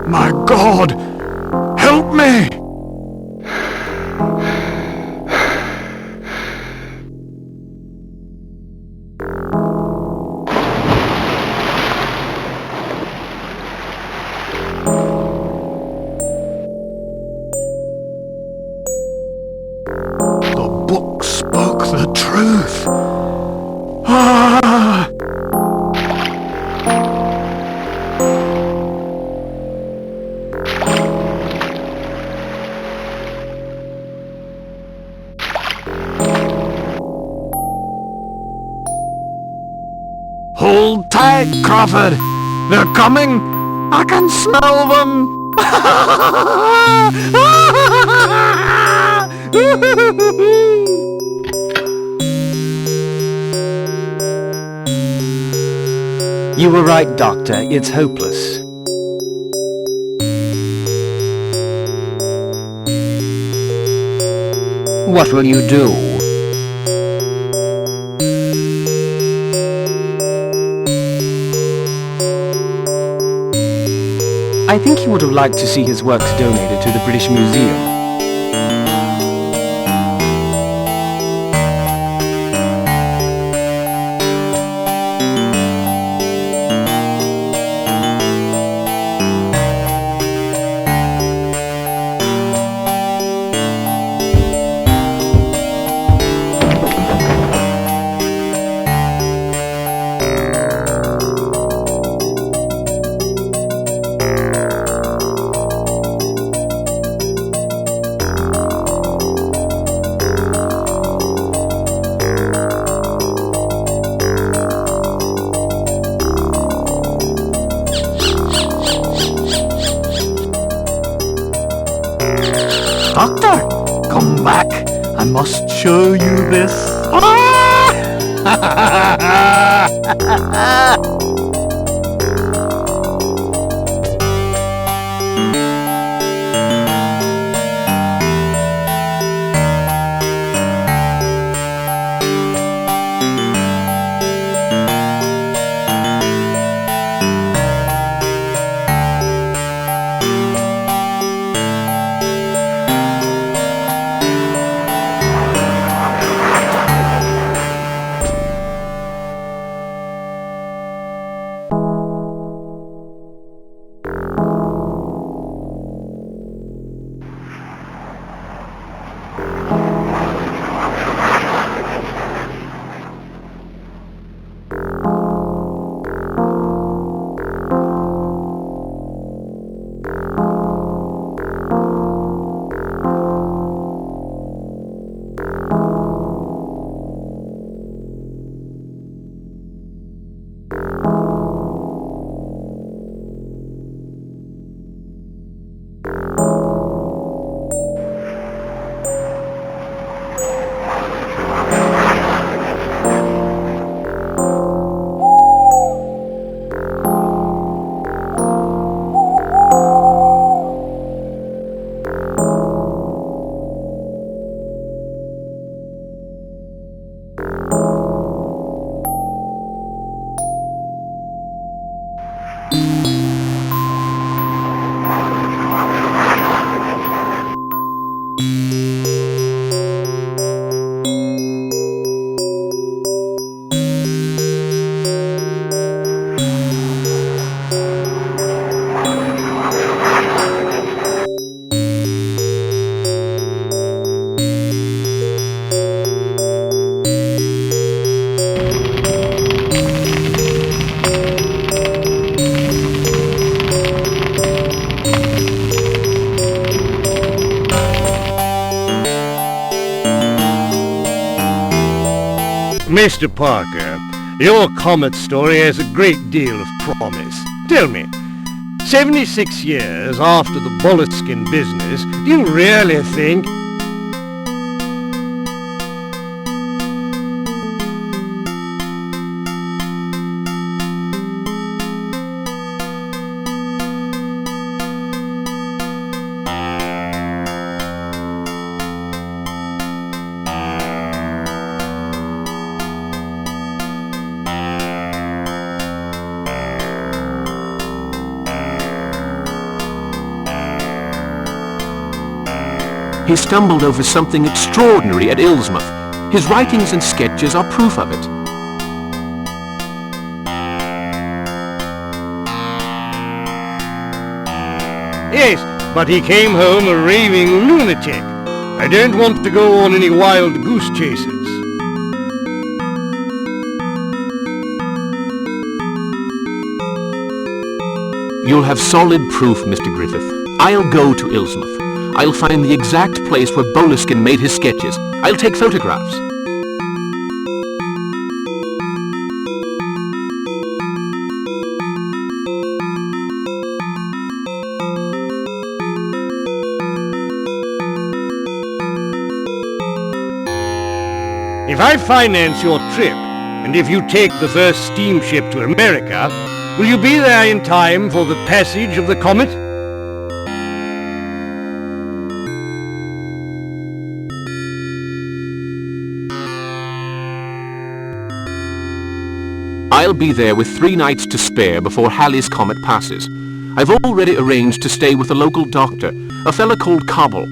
My God! Help me! The book spoke the truth. Ah! Hold tight, Crawford! They're coming! I can smell them! You were right, Doctor. It's hopeless. What will you do? I think he would have liked to see his works donated to the British Museum. Doctor, come back. I must show you this. Mr. Parker, your Comet story has a great deal of promise. Tell me, 76 years after the Boleskine business, do you really think... He stumbled over something extraordinary at Innsmouth. His writings and sketches are proof of it. Yes, but he came home a raving lunatic. I don't want to go on any wild goose chases. You'll have solid proof, Mr. Griffith. I'll go to Innsmouth. I'll find the exact place where Boleskine made his sketches. I'll take photographs. If I finance your trip, and if you take the first steamship to America, will you be there in time for the passage of the Comet? I'll be there with 3 nights to spare before Halley's Comet passes. I've already arranged to stay with a local doctor, a fellow called Cobble.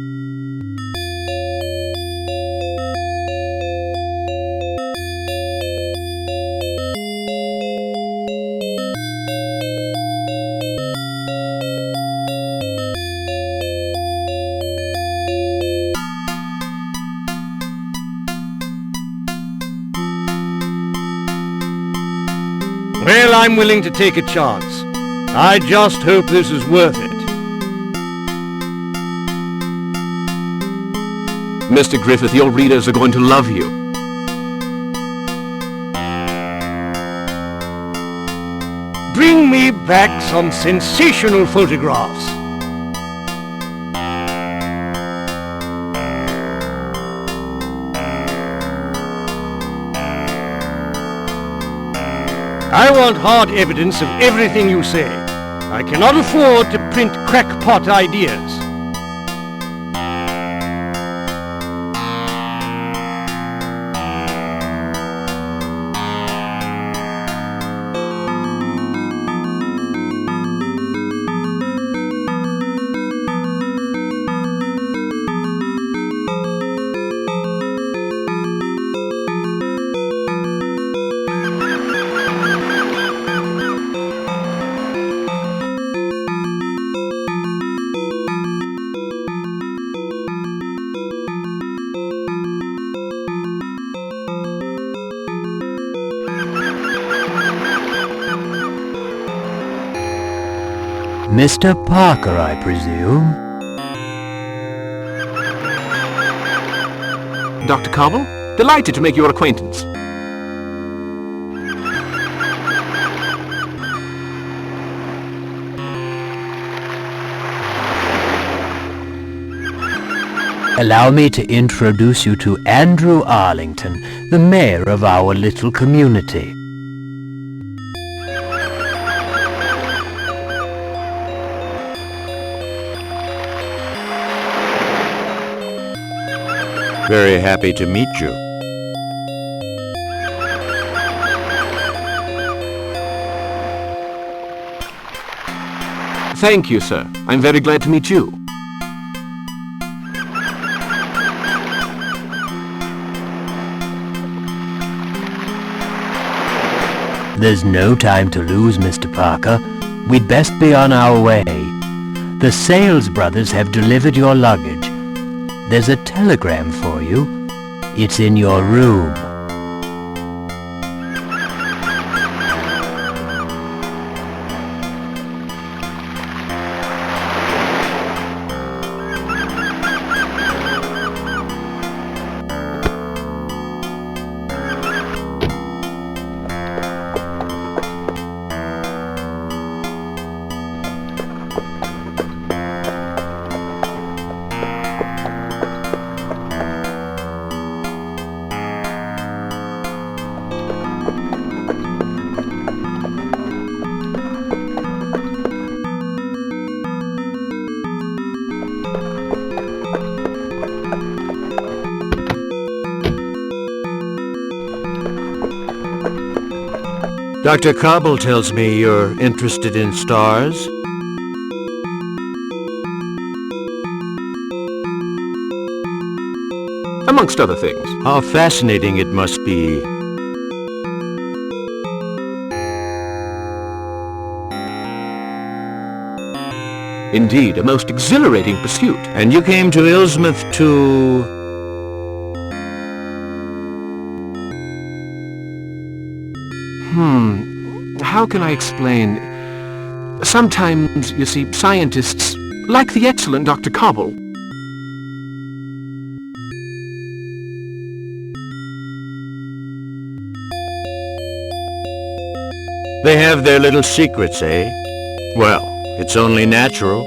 Well, I'm willing to take a chance. I just hope this is worth it. Mr. Griffith, your readers are going to love you. Bring me back some sensational photographs. I want hard evidence of everything you say. I cannot afford to print crackpot ideas. Mr. Parker, I presume? Dr. Cobble, delighted to make your acquaintance. Allow me to introduce you to Andrew Arlington, the mayor of our little community. Very happy to meet you. Thank you, sir. I'm very glad to meet you. There's no time to lose, Mr. Parker. We'd best be on our way. The Sales brothers have delivered your luggage. There's a telegram for you. It's in your room. Dr. Cobble tells me you're interested in stars. amongst other things. How fascinating it must be. Indeed, a most exhilarating pursuit. And you came to Innsmouth to... How can I explain? Sometimes, you see, scientists, like the excellent Dr. Cobble, They have their little secrets, eh? Well, it's only natural.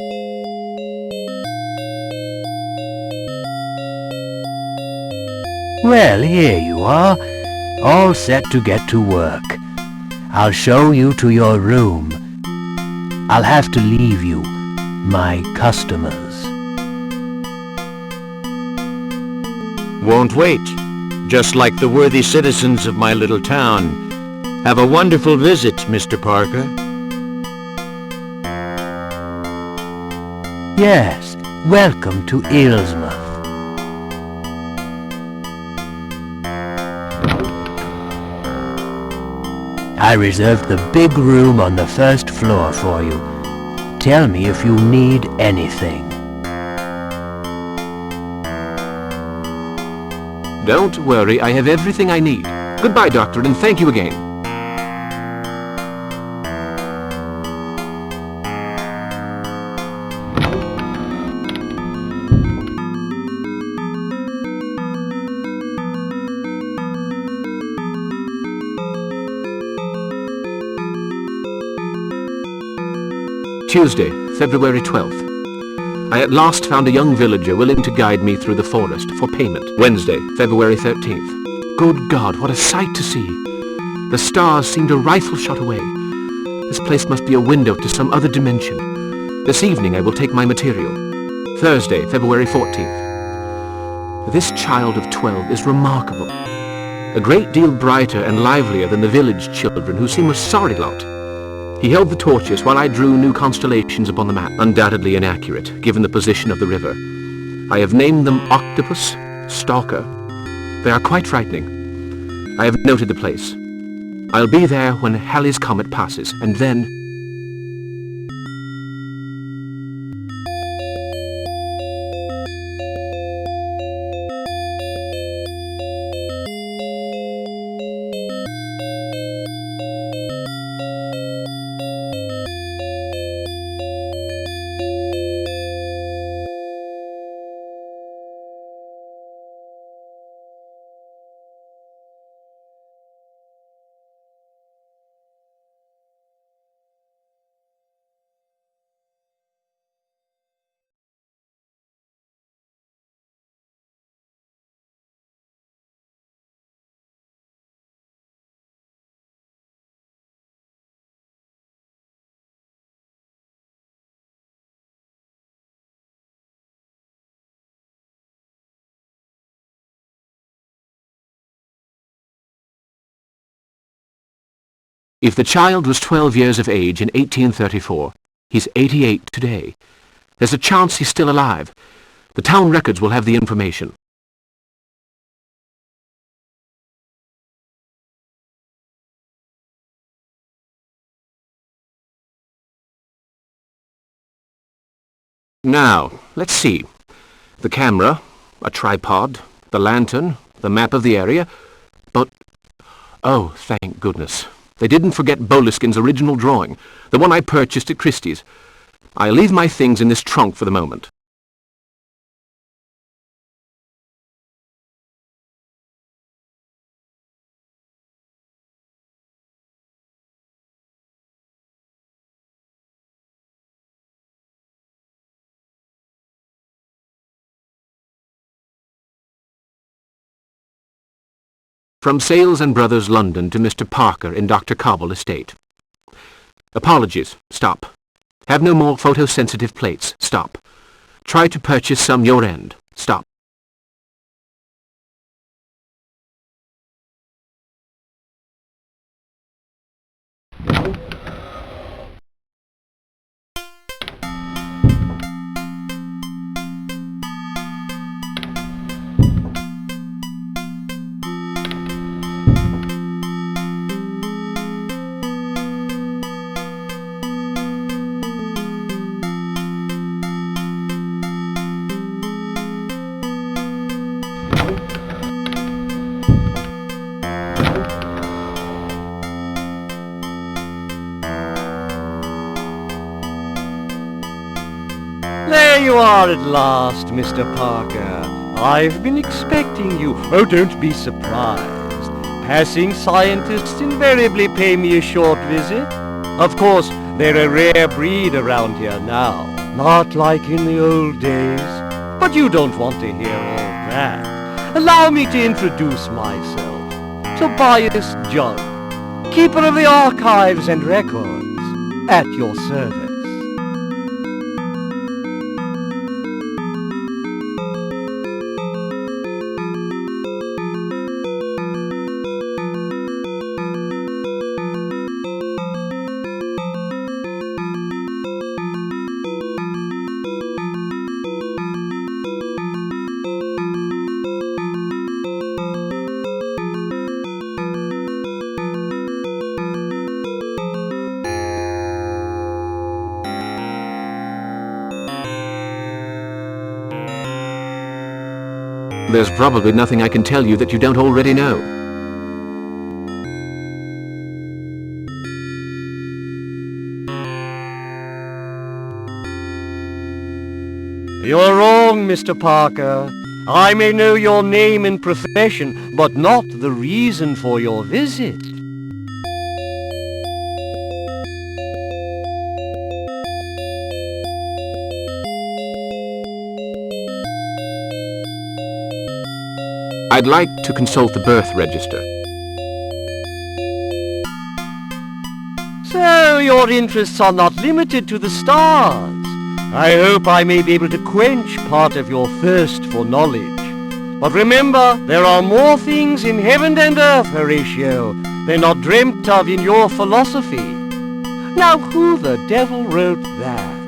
Well, here you are, all set to get to work. I'll show you to your room. I'll have to leave you, my customers. Won't wait. Just like the worthy citizens of my little town. Have a wonderful visit, Mr. Parker. Yes, welcome to Innsmouth. I reserved the big room on the first floor for you. Tell me if you need anything. don't worry, I have everything I need. Goodbye, Doctor, and thank you again. Tuesday, February 12th. I at last found a young villager willing to guide me through the forest for payment. Wednesday, February 13th. Good God, what a sight to see! The stars seemed a rifle shot away. This place must be a window to some other dimension. This evening I will take my material. Thursday, February 14th. This child of 12 is remarkable. A great deal brighter and livelier than the village children, who seem a sorry lot. He held the torches while I drew new constellations upon the map, undoubtedly inaccurate, given the position of the river. I have named them Octopus, Stalker. They are quite frightening. I have noted the place. I'll be there when Halley's Comet passes, and then... If the child was 12 years of age in 1834, he's 88 today. There's a chance he's still alive. The town records will have the information. Now, let's see. The camera, a tripod, the lantern, the map of the area, but... oh, thank goodness. They didn't forget Boleskind's original drawing, the one I purchased at Christie's. I'll leave my things in this trunk for the moment. From Sales and Brothers, London, to Mr. Parker in Dr. Cobble Estate. Apologies. Stop. Have no more photosensitive plates. Stop. Try to purchase some your end. Stop. There you are at last, Mr. Parker. I've been expecting you. Oh, don't be surprised. Passing scientists invariably pay me a short visit. Of course, they're a rare breed around here now. Not like in the old days. But you don't want to hear all that. Allow me to introduce myself. Tobias Jug, keeper of the archives and records, at your service. There's probably nothing I can tell you that you don't already know. You're wrong, Mr. Parker. I may know your name and profession, but not the reason for your visit. I'd like to consult the birth register. So your interests are not limited to the stars. I hope I may be able to quench part of your thirst for knowledge. But remember, there are more things in heaven and earth, Horatio, than are dreamt of in your philosophy. Now who the devil wrote that?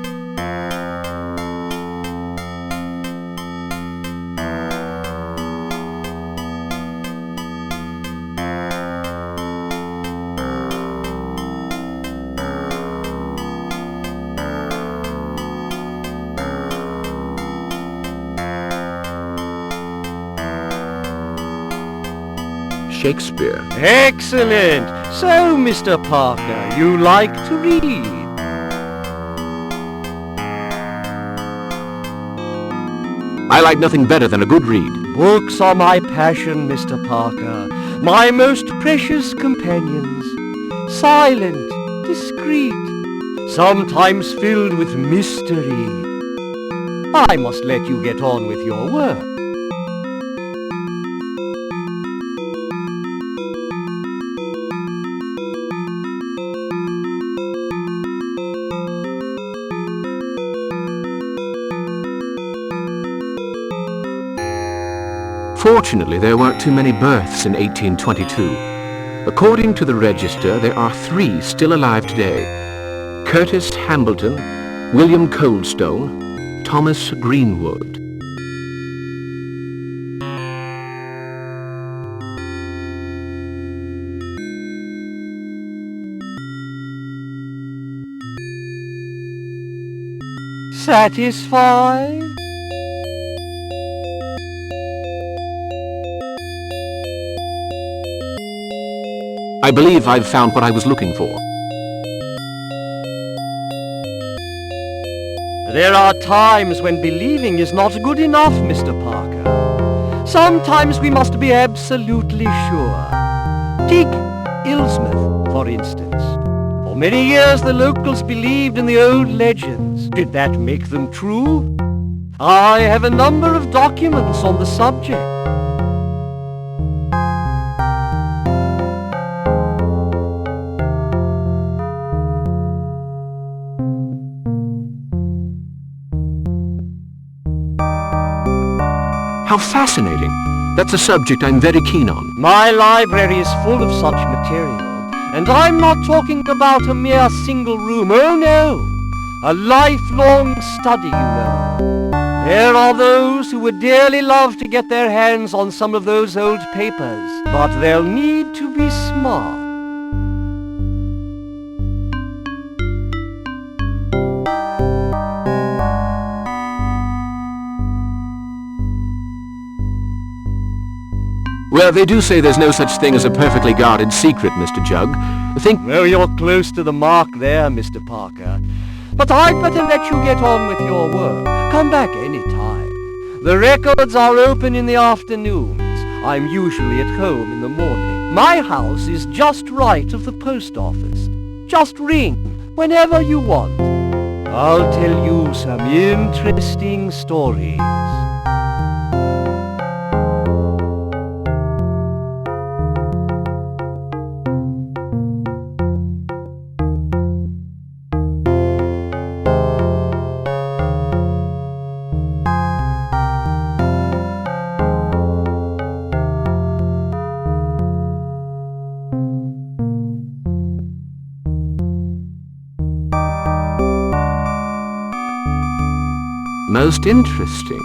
Shakespeare. Excellent! So, Mr. Parker, you like to read? I like nothing better than a good read. Books are my passion, Mr. Parker, my most precious companions. Silent, discreet, sometimes filled with mystery. I must let you get on with your work. Fortunately, there weren't too many births in 1822. According to the register, there are 3 still alive today. Curtis Hambleton, William Coldstone, Thomas Greenwood. Satisfied? I believe I've found what I was looking for. There are times when believing is not good enough, Mr. Parker. Sometimes we must be absolutely sure. Take Innsmouth, for instance. For many years the locals believed in the old legends. Did that make them true? I have a number of documents on the subject. How fascinating. That's a subject I'm very keen on. My library is full of such material, and I'm not talking about a mere single room. Oh no! A lifelong study, you know. There are those who would dearly love to get their hands on some of those old papers, but they'll need to be smart. Well, they do say there's no such thing as a perfectly guarded secret, Mr. Jug. Well, you're close to the mark there, Mr. Parker. But I'd better let you get on with your work. Come back any time. The records are open in the afternoons. I'm usually at home in the morning. My house is just right of the post office. Just ring whenever you want. I'll tell you some interesting stories. Most interesting.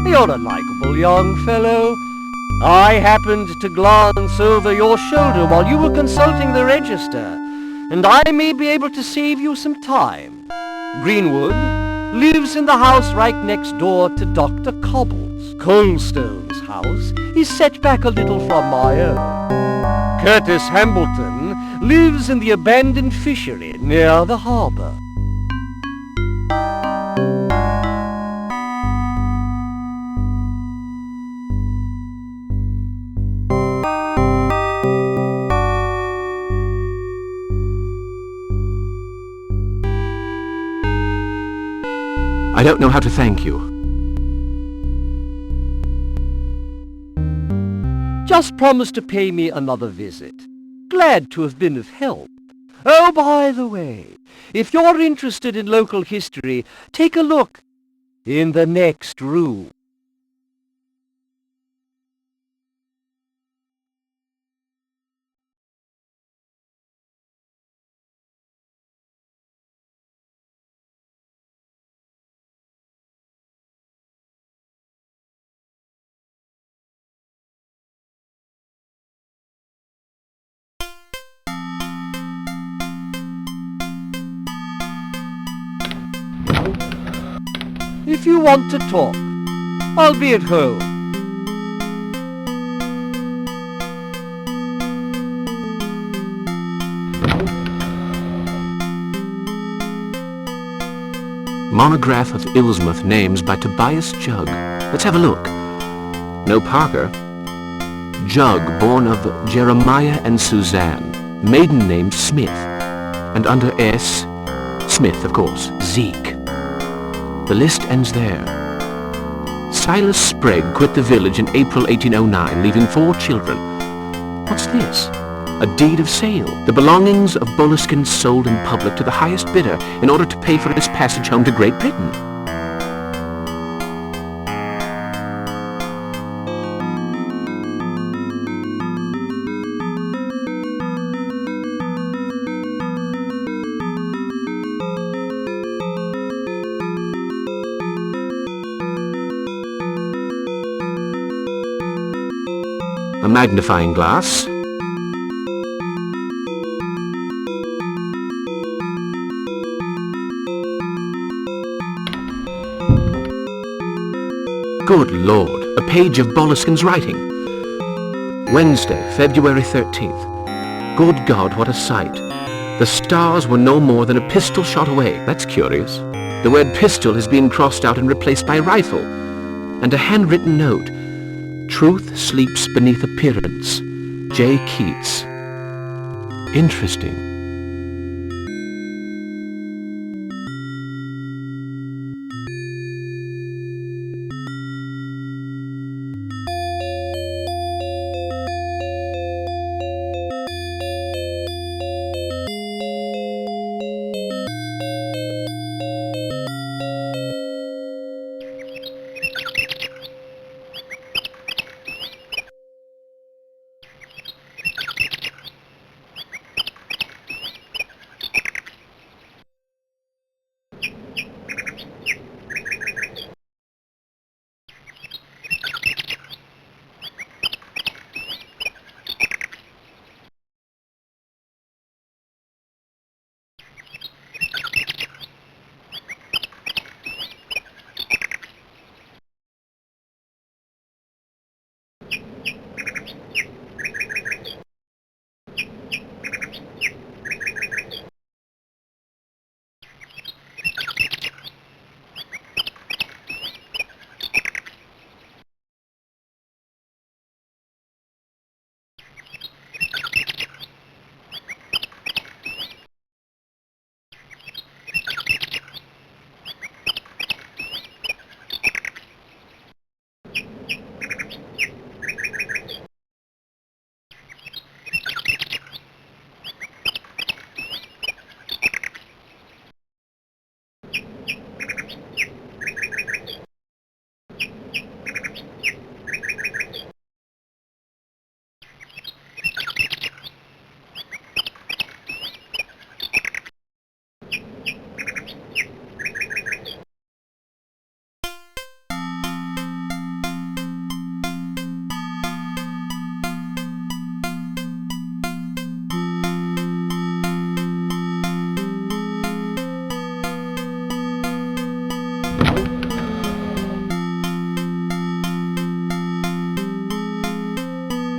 You're a likable young fellow. I happened to glance over your shoulder while you were consulting the register, and I may be able to save you some time. Greenwood lives in the house right next door to Dr. Cobble's. Colestone's house is set back a little from my own. Curtis Hambleton lives in the abandoned fishery near the harbour. I don't know how to thank you. Just promise to pay me another visit. Glad to have been of help. Oh, by the way, if you're interested in local history, take a look in the next room. If you want to talk, I'll be at home. Monograph of Innsmouth names by Tobias Jug. Let's have a look. No Parker. Jug, born of Jeremiah and Suzanne. Maiden name Smith. And under S, Smith, of course. Zeke. The list ends there. Silas Sprague quit the village in April 1809, leaving 4 children. What's this? A deed of sale. The belongings of Boleskine sold in public to the highest bidder in order to pay for his passage home to Great Britain. A magnifying glass. Good Lord, a page of Boleskine's writing. Wednesday, February 13th. Good God, what a sight. The stars were no more than a pistol shot away. That's curious. The word pistol has been crossed out and replaced by rifle. And a handwritten note. Truth sleeps beneath appearance. J. Keats. Interesting.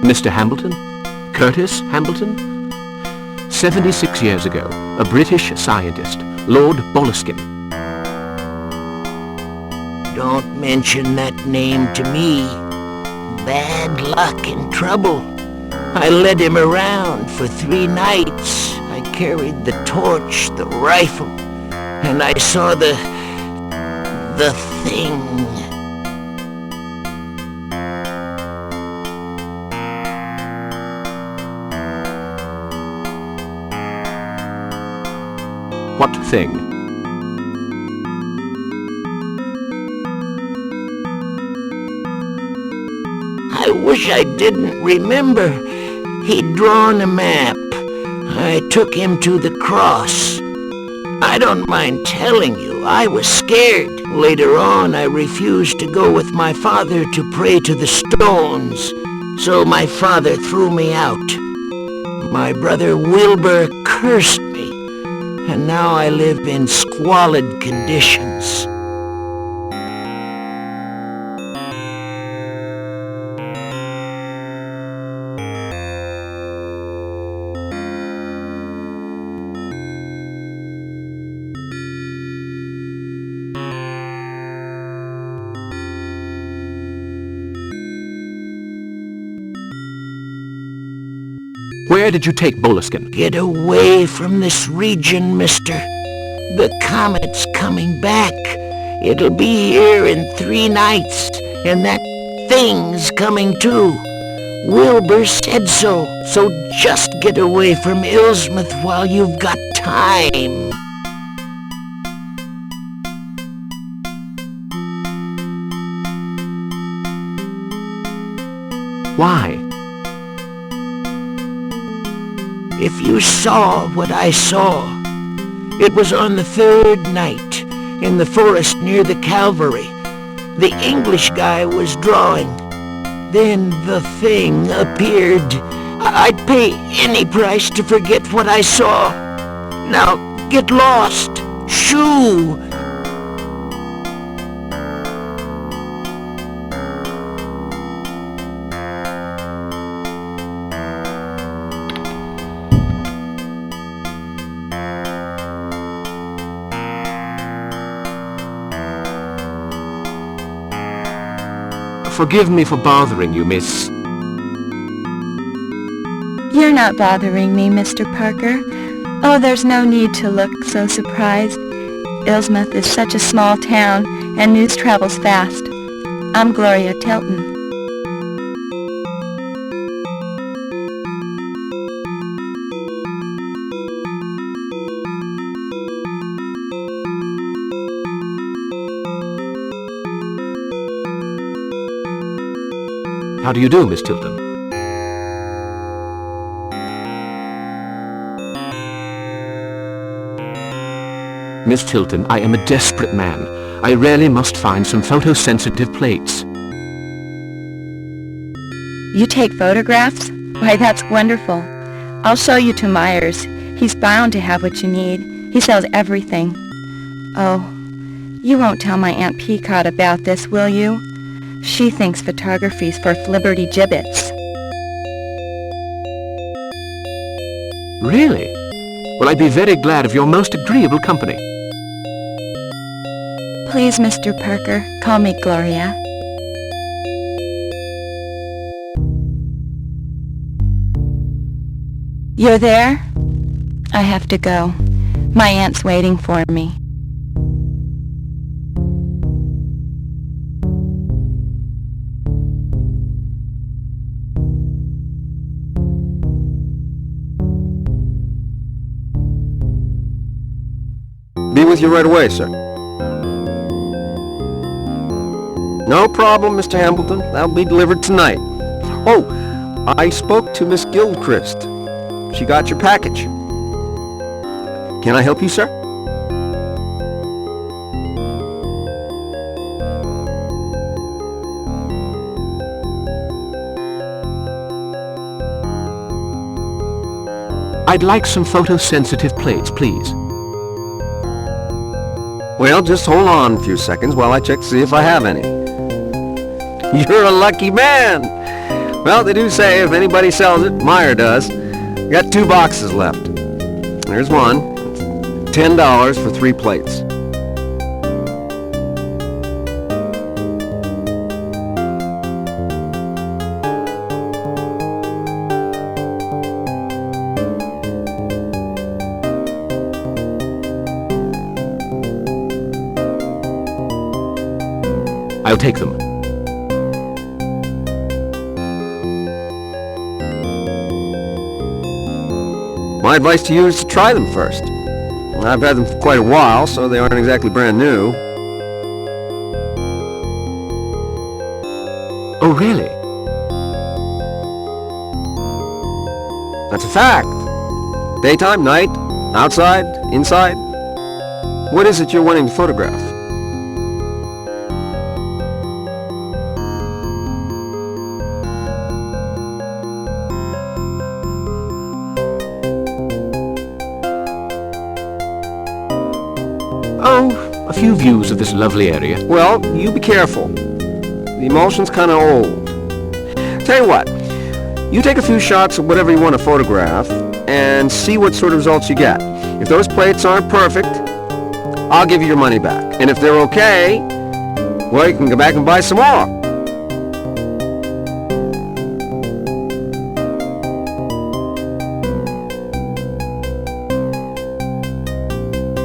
Mr. Hambleton? Curtis Hambleton? 76 years ago, a British scientist, Lord Boleskine. Don't mention that name to me. Bad luck and trouble. I led him around for 3 nights. I carried the torch, the rifle, and I saw the thing. What thing? I wish I didn't remember. He'd drawn a map. I took him to the cross. I don't mind telling you, I was scared. Later on, I refused to go with my father to pray to the stones, so my father threw me out. My brother Wilbur cursed me, and now I live in squalid conditions. Where did you take Boleskine? Get away from this region, mister. The Comet's coming back. It'll be here in 3 nights, and that thing's coming too. Wilbur said so, so just get away from Innsmouth while you've got time. Why? If you saw what I saw, it was on the 3rd night, in the forest near the Calvary. The English guy was drawing. Then the thing appeared. I'd pay any price to forget what I saw. Now, get lost. Shoo! Forgive me for bothering you, miss. You're not bothering me, Mr. Parker. Oh, there's no need to look so surprised. Innsmouth is such a small town, and news travels fast. I'm Gloria Tilton. How do you do, Miss Tilton? Miss Tilton, I am a desperate man. I really must find some photosensitive plates. You take photographs? Why, that's wonderful. I'll show you to Myers. He's bound to have what you need. He sells everything. Oh, you won't tell my Aunt Peacock about this, will you? She thinks photography's for flibberty gibbets. Really? Well, I'd be very glad of your most agreeable company. Please, Mr. Parker, call me Gloria. You're there? I have to go. My aunt's waiting for me. Be with you right away, sir. No problem, Mr. Hambleton. That'll be delivered tonight. Oh, I spoke to Miss Gilchrist. She got your package. Can I help you, sir? I'd like some photosensitive plates, please. Well, just hold on a few seconds while I check to see if I have any. You're a lucky man! Well, they do say if anybody sells it, Meyer does. We got 2 boxes left. There's one. $10 for 3 plates. I'll take them. My advice to you is to try them first. I've had them for quite a while, so they aren't exactly brand new. Oh, really? That's a fact. Daytime, night, outside, inside. What is it you're wanting to photograph? Oh, a few views of this lovely area. Well, you be careful. The emulsion's kind of old. Tell you what, you take a few shots of whatever you want to photograph and see what sort of results you get. If those plates aren't perfect, I'll give you your money back. And if they're okay, well, you can go back and buy some more.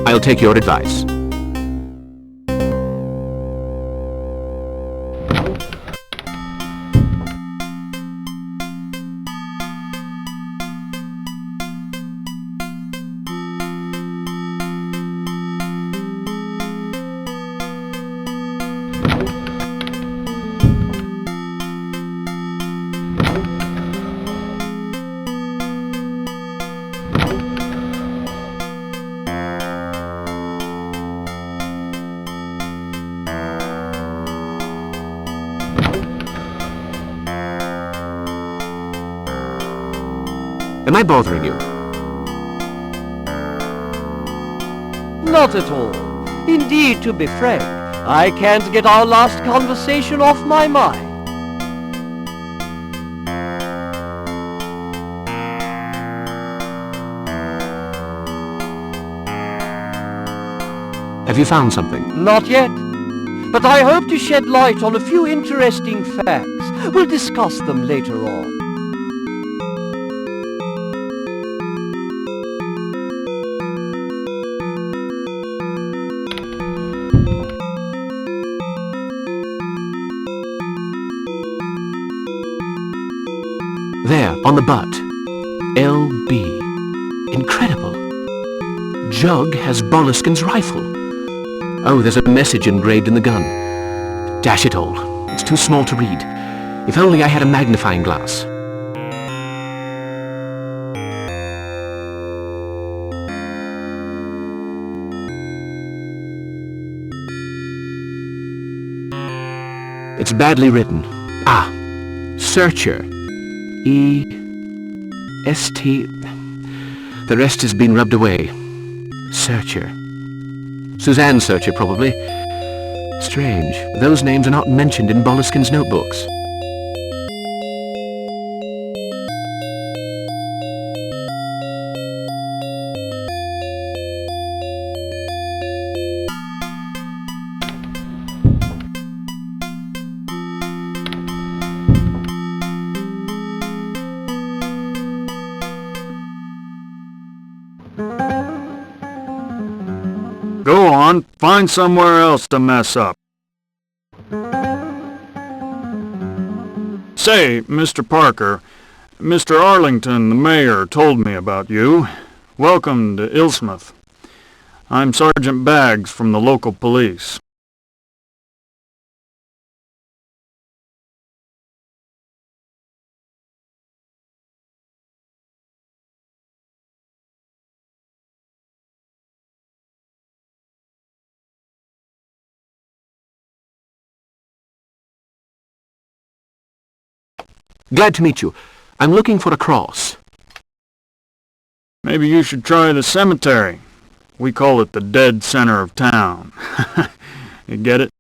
I'll take your advice. Am I bothering you? Not at all. Indeed, to be frank, I can't get our last conversation off my mind. Have you found something? Not yet. But I hope to shed light on a few interesting facts. We'll discuss them later on. There, on the butt. LB. Incredible. Jug has Boleskin's rifle. Oh, there's a message engraved in the gun. Dash it all. It's too small to read. If only I had a magnifying glass. It's badly written. Ah, Searcher. E-S-T... The rest has been rubbed away. Searcher. Suzanne Searcher, probably. Strange. Those names are not mentioned in Boleskin's notebooks. Go on, find somewhere else to mess up. Say, Mr. Parker, Mr. Arlington, the mayor, told me about you. Welcome to Innsmouth. I'm Sergeant Baggs from the local police. Glad to meet you. I'm looking for a cross. Maybe you should try the cemetery. We call it the dead center of town. You get it?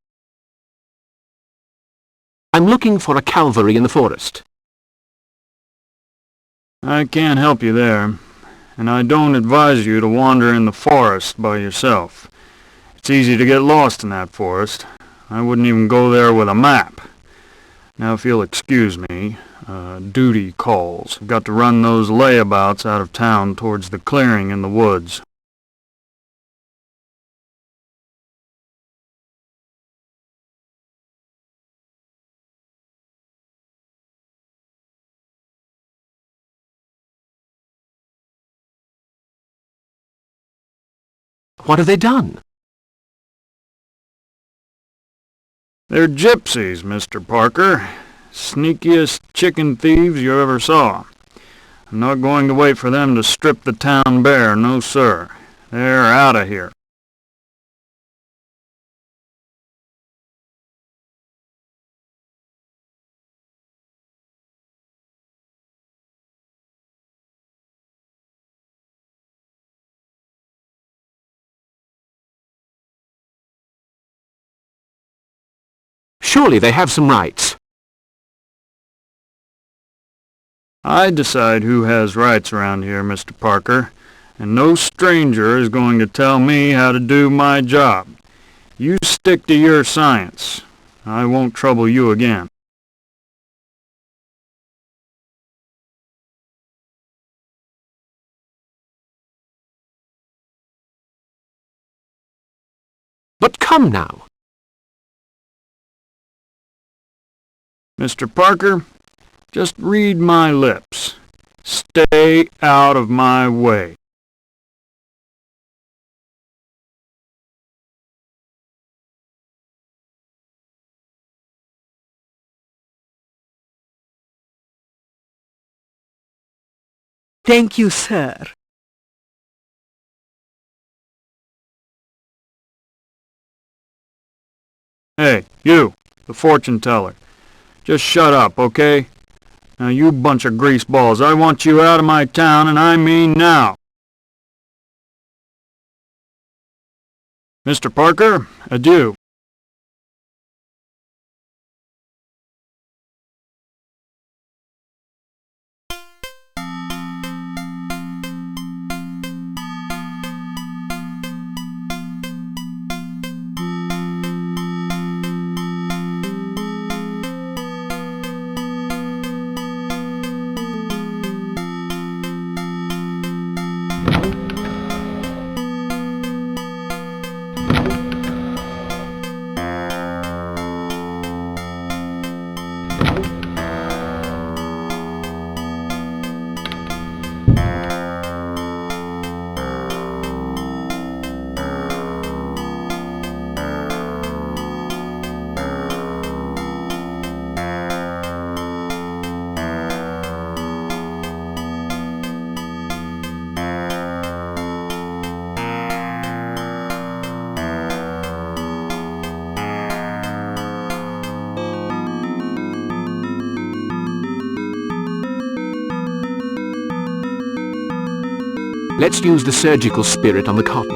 I'm looking for a calvary in the forest. I can't help you there, and I don't advise you to wander in the forest by yourself. It's easy to get lost in that forest. I wouldn't even go there with a map. Now, if you'll excuse me, duty calls. I've got to run those layabouts out of town towards the clearing in the woods. What have they done? They're gypsies, Mr. Parker. Sneakiest chicken thieves you ever saw. I'm not going to wait for them to strip the town bare, no sir. They're out of here. Surely they have some rights. I decide who has rights around here, Mr. Parker, and no stranger is going to tell me how to do my job. You stick to your science. I won't trouble you again. But come now. Mr. Parker, just read my lips. Stay out of my way. Thank you, sir. Hey, you, the fortune teller. Just shut up, okay? Now, you bunch of greaseballs, I want you out of my town, and I mean now. Mr. Parker, adieu. Let's use the surgical spirit on the cotton.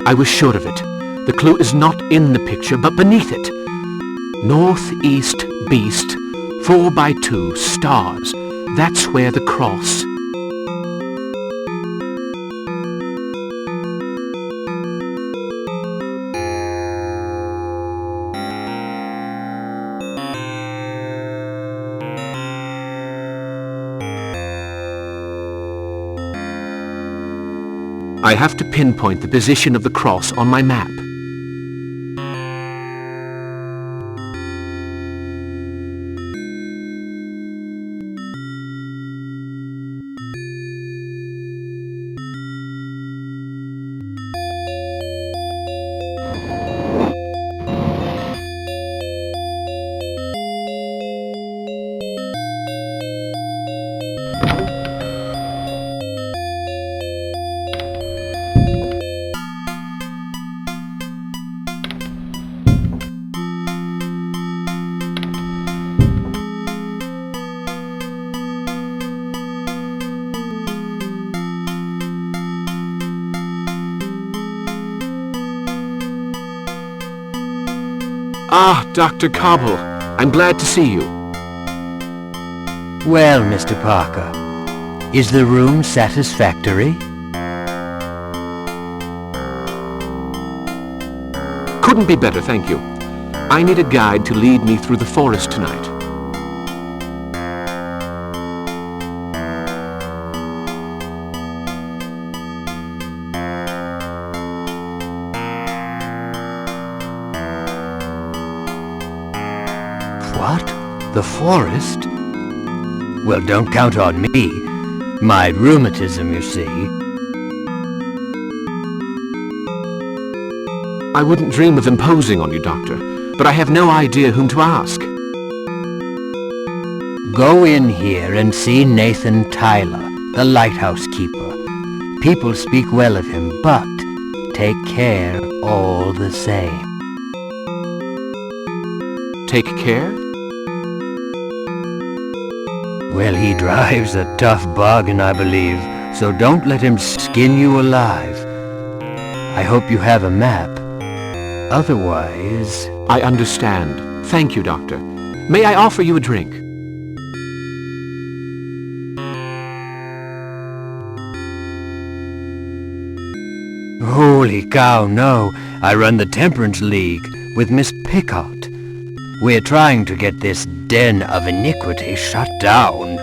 I was sure of it. The clue is not in the picture, but beneath it. Northeast beast, 4x2 stars. That's where the cross. I have to pinpoint the position of the cross on my map. Ah, Dr. Cobble. I'm glad to see you. Well, Mr. Parker, is the room satisfactory? Couldn't be better, thank you. I need a guide to lead me through the forest tonight. What? The forest? Well, don't count on me. My rheumatism, you see. I wouldn't dream of imposing on you, Doctor, but I have no idea whom to ask. Go in here and see Nathan Tyler, the lighthouse keeper. People speak well of him, but take care all the same. Take care? Well, he drives a tough bargain, I believe, so don't let him skin you alive. I hope you have a map. Otherwise... I understand. Thank you, Doctor. May I offer you a drink? Holy cow, no. I run the Temperance League with Miss Pickott. We're trying to get this den of iniquity shut down.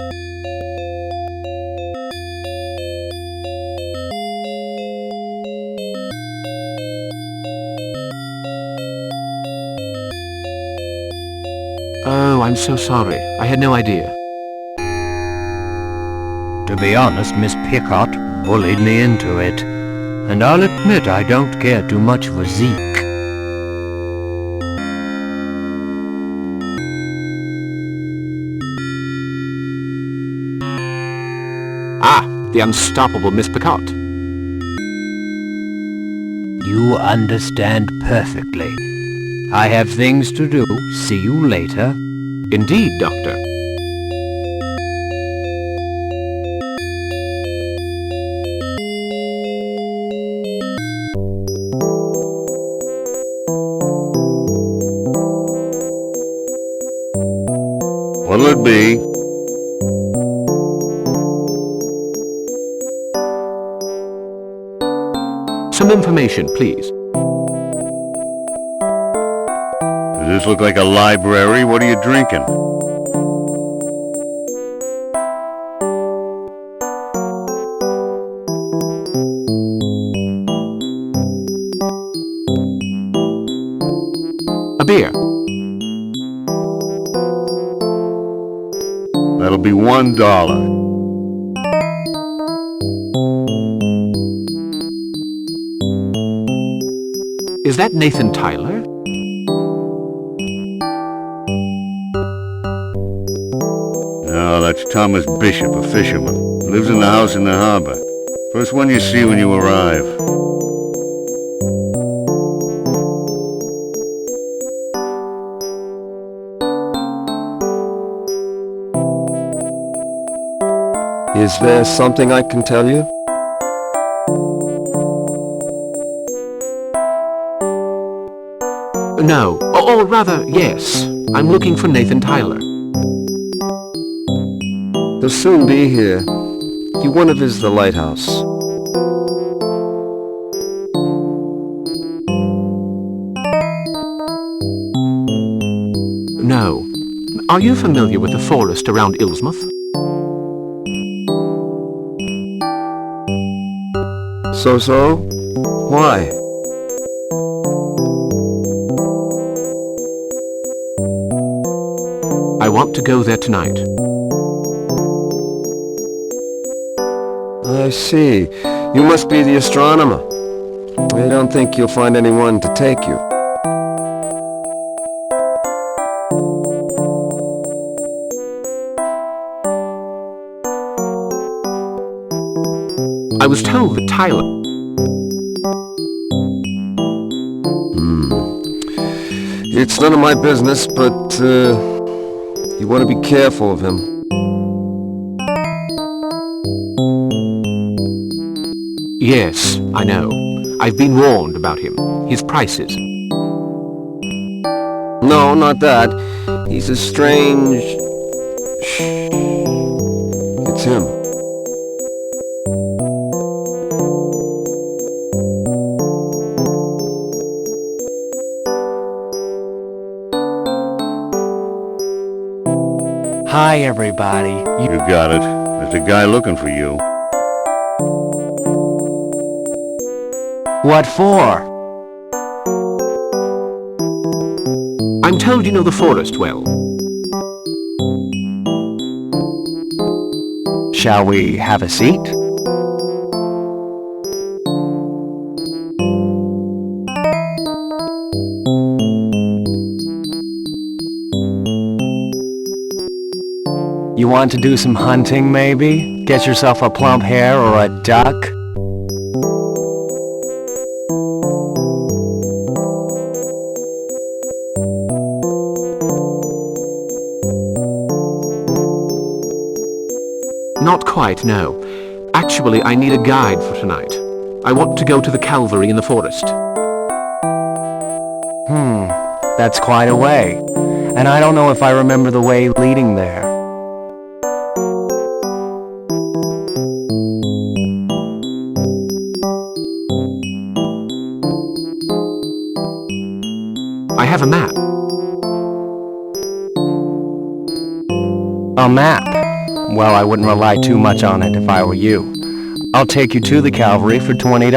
Oh, I'm so sorry. I had no idea. To be honest, Miss Pickott bullied me into it. And I'll admit I don't care too much for Zeke. Ah, the unstoppable Miss Pickott. You understand perfectly. I have things to do. See you later. Indeed, Doctor. What'll it be? Some information, please. Does this look like a library? What are you drinking? A beer. That'll be $1. Is that Nathan Tyler? No, that's Thomas Bishop, a fisherman. Lives in the house in the harbor. First one you see when you arrive. Is there something I can tell you? No. Or rather, yes. I'm looking for Nathan Tyler. He'll soon be here. He went to visit the lighthouse. No. Are you familiar with the forest around Innsmouth? So? Why? I want to go there tonight. I see. You must be the astronomer. I don't think you'll find anyone to take you. I was told that Tyler... It's none of my business, but, you want to be careful of him. Yes, I know. I've been warned about him. His prices. No, not that. He's a strange... Shh. It's him. Hi, everybody. You got it. There's a guy looking for you. What for? I'm told you know the forest well. Shall we have a seat? You want to do some hunting, maybe? Get yourself a plump hare or a duck? Not quite, no. Actually, I need a guide for tonight. I want to go to the Calvary in the forest. That's quite a way. And I don't know if I remember the way leading there. I have a map. A map? Well, I wouldn't rely too much on it if I were you. I'll take you to the Calvary for $20.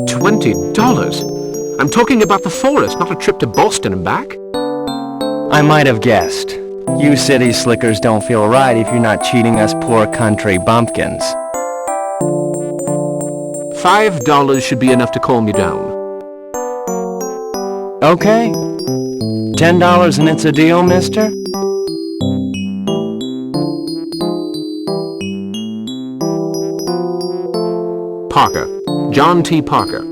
$20? I'm talking about the forest, not a trip to Boston and back. I might have guessed. You city slickers don't feel right if you're not cheating us poor country bumpkins. $5 should be enough to calm you down. Okay. $10 and it's a deal, mister? Parker. John T. Parker.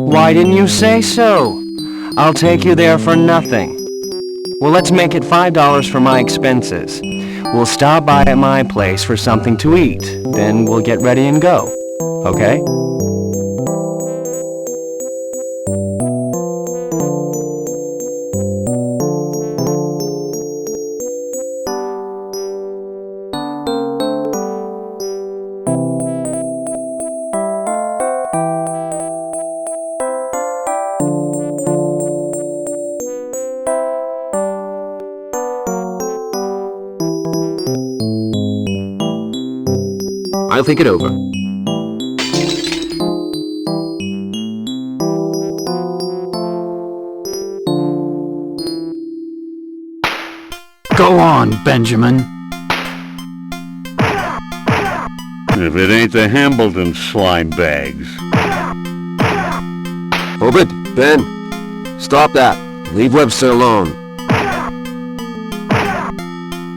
Why didn't you say so? I'll take you there for nothing. Well, let's make it $5 for my expenses. We'll stop by at my place for something to eat. Then we'll get ready and go. Okay? I'll think it over. Go on, Benjamin. If it ain't the Hambleton slime bags. Obed, Ben, stop that. Leave Webster alone.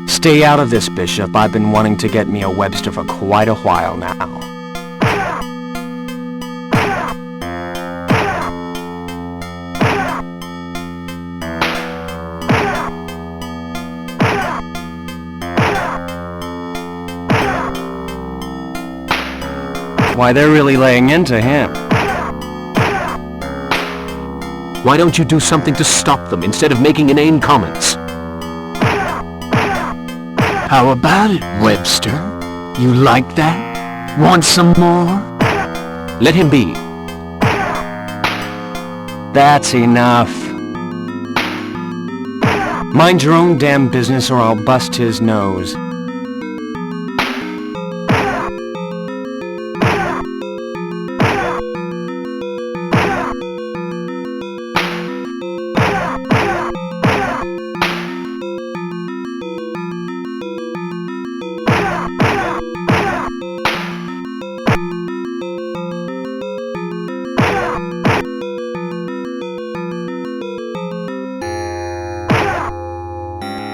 Stay out of this, Bishop. I've been wanting to get me a Webster for quite a while now. Why, they're really laying into him. Why don't you do something to stop them instead of making inane comments? How about it, Webster? You like that? Want some more? Let him be. That's enough. Mind your own damn business or I'll bust his nose.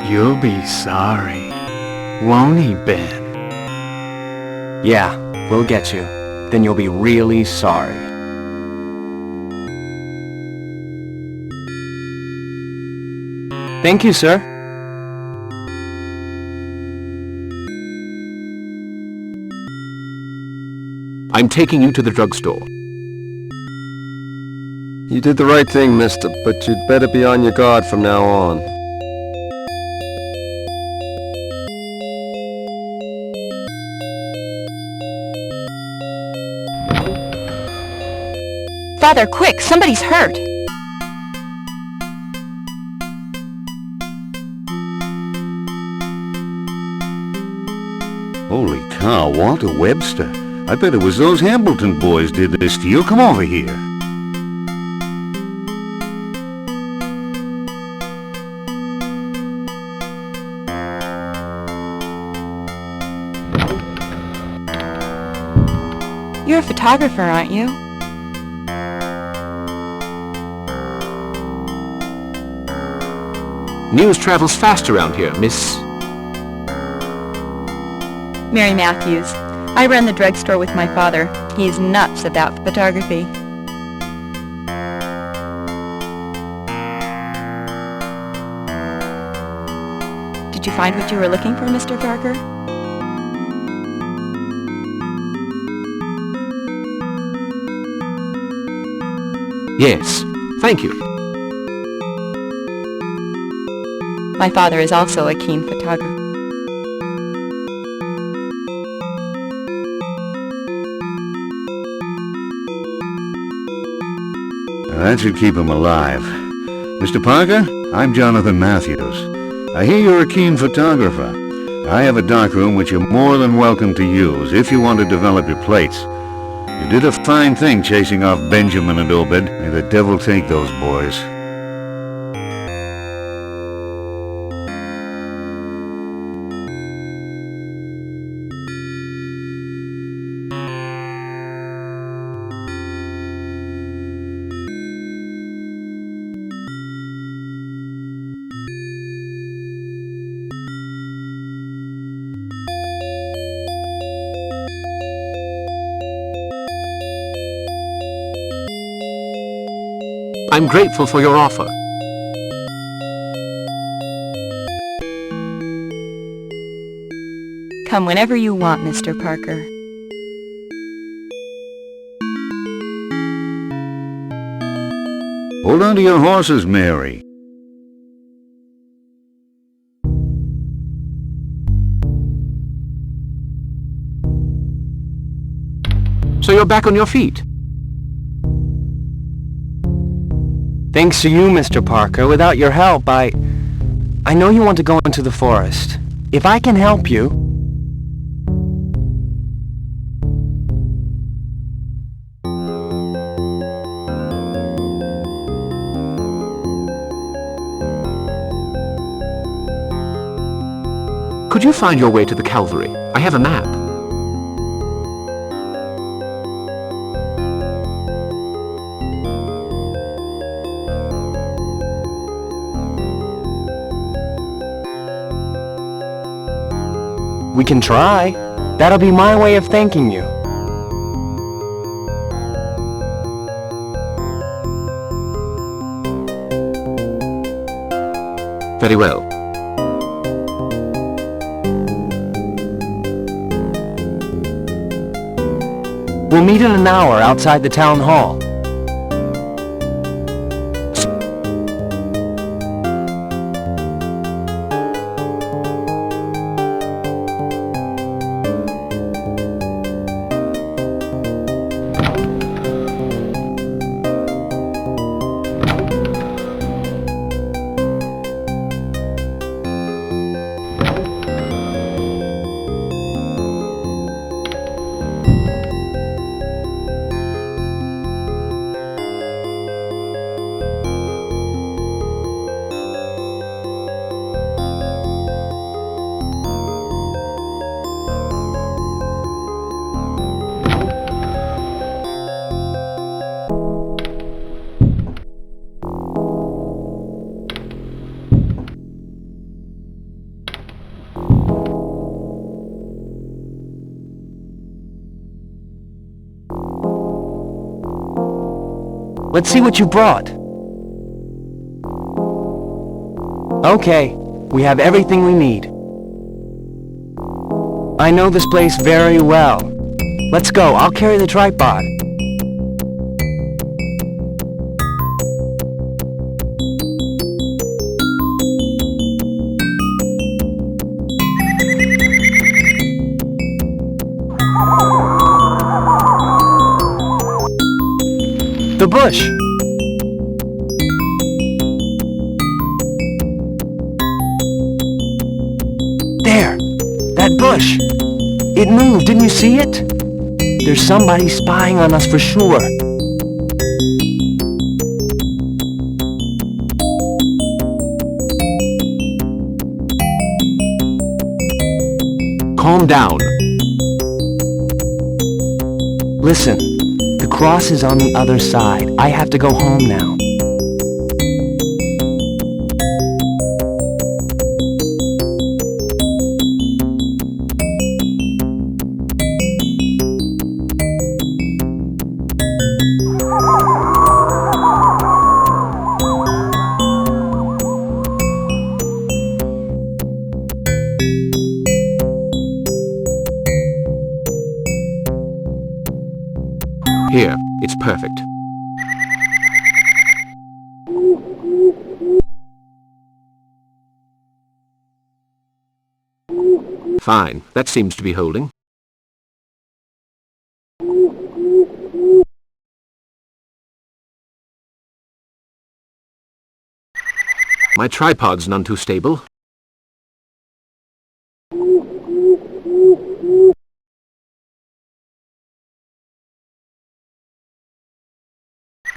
You'll be sorry, won't he, Ben? Yeah, we'll get you. Then you'll be really sorry. Thank you, sir. I'm taking you to the drugstore. You did the right thing, mister, but you'd better be on your guard from now on. Father, quick! Somebody's hurt! Holy cow, Walter Webster. I bet it was those Hambleton boys did this to you. Come over here. You're a photographer, aren't you? News travels fast around here, Miss... Mary Matthews. I run the drugstore with my father. He's nuts about photography. Did you find what you were looking for, Mr. Parker? Yes, thank you. My father is also a keen photographer. That should keep him alive. Mr. Parker, I'm Jonathan Matthews. I hear you're a keen photographer. I have a darkroom which you're more than welcome to use if you want to develop your plates. You did a fine thing chasing off Benjamin and Obed. May the devil take those boys. I'm grateful for your offer. Come whenever you want, Mr. Parker. Hold on to your horses, Mary. So you're back on your feet? Thanks to you, Mr. Parker. Without your help, I know you want to go into the forest. If I can help you... Could you find your way to the Calvary? I have a map. We can try. That'll be my way of thanking you. Very well. We'll meet in an hour outside the town hall. Let's see what you brought. Okay, we have everything we need. I know this place very well. Let's go, I'll carry the tripod. The bush! There! That bush! It moved, didn't you see it? There's somebody spying on us for sure. Calm down. Listen, the cross is on the other side. I have to go home now. Here, it's perfect. Fine, that seems to be holding. My tripod's none too stable.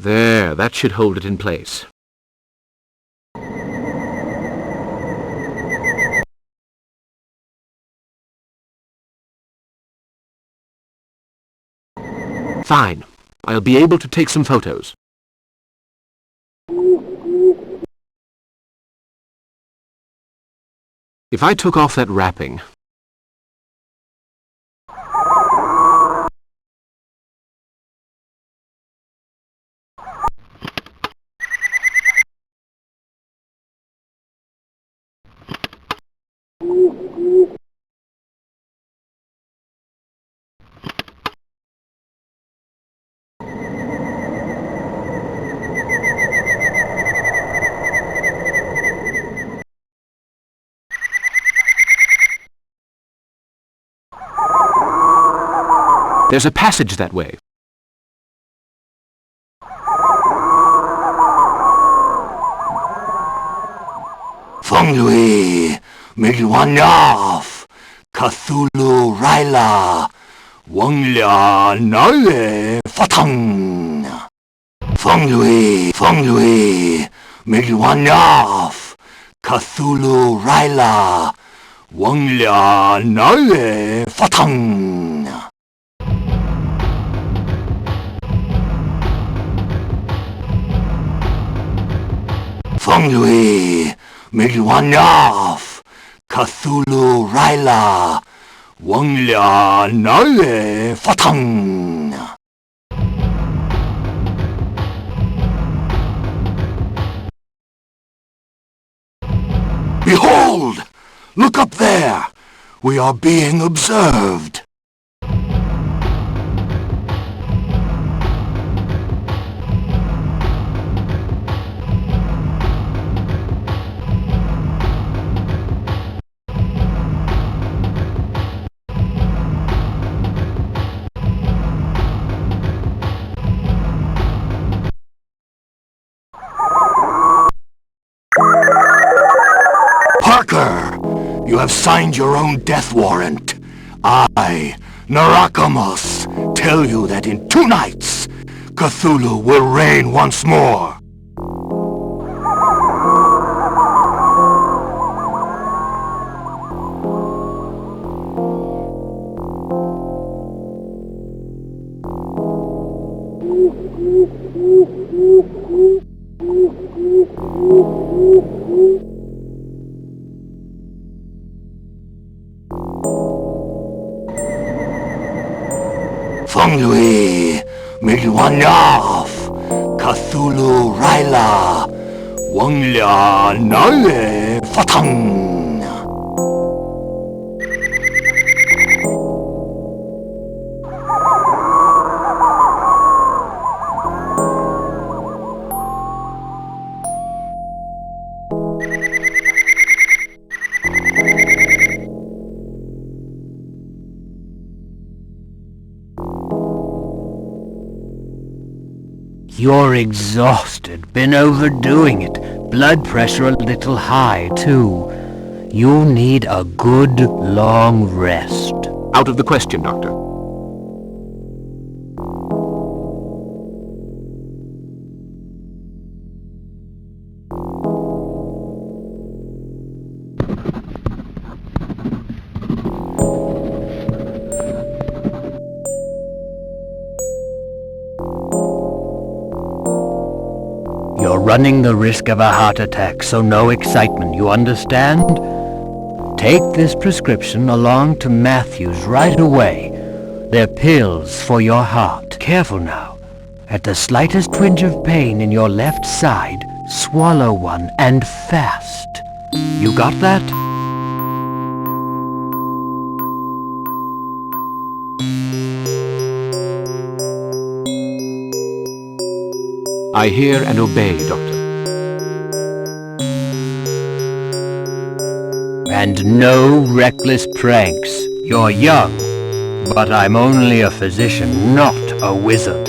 There, that should hold it in place. Fine. I'll be able to take some photos. If I took off that wrapping... There's a passage that way. Funglui, Milwanaf, Cthulhu Raila, Wanglia Nae Fatang. Funglui, Milwanaf, Cthulhu Raila, Wanglia Nae Fatang. Funglui, Milwanaf, Cthulhu Raila, Wanglia Nae Fatang. Behold! Look up there! We are being observed. Parker, you have signed your own death warrant. I, Narakamus, tell you that in 2 nights, Cthulhu will reign once more. Funglui, Milwanaf, Cthulhu Raila, Wanglia Nae You're exhausted, been overdoing it. Blood pressure a little high, too. You'll need a good, long rest. Out of the question, Doctor. You're running the risk of a heart attack, so no excitement, you understand? Take this prescription along to Matthews right away. They're pills for your heart. Careful now. At the slightest twinge of pain in your left side, swallow one, and fast. You got that? I hear and obey, Doctor. And no reckless pranks. You're young, but I'm only a physician, not a wizard.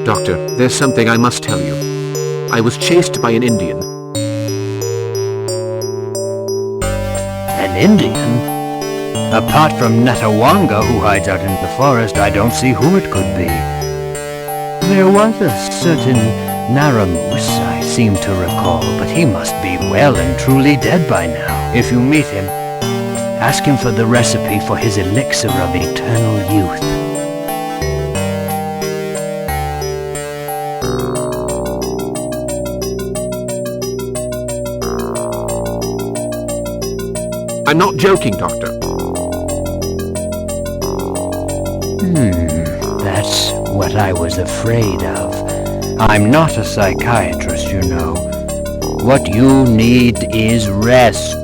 Doctor, there's something I must tell you. I was chased by an Indian. An Indian? Apart from Natawanga, who hides out in the forest, I don't see who it could be. There was a certain Naramoose, I seem to recall, but he must be well and truly dead by now. If you meet him, ask him for the recipe for his elixir of eternal youth. I'm not joking, Doctor. That's what I was afraid of. I'm not a psychiatrist, you know. What you need is rest.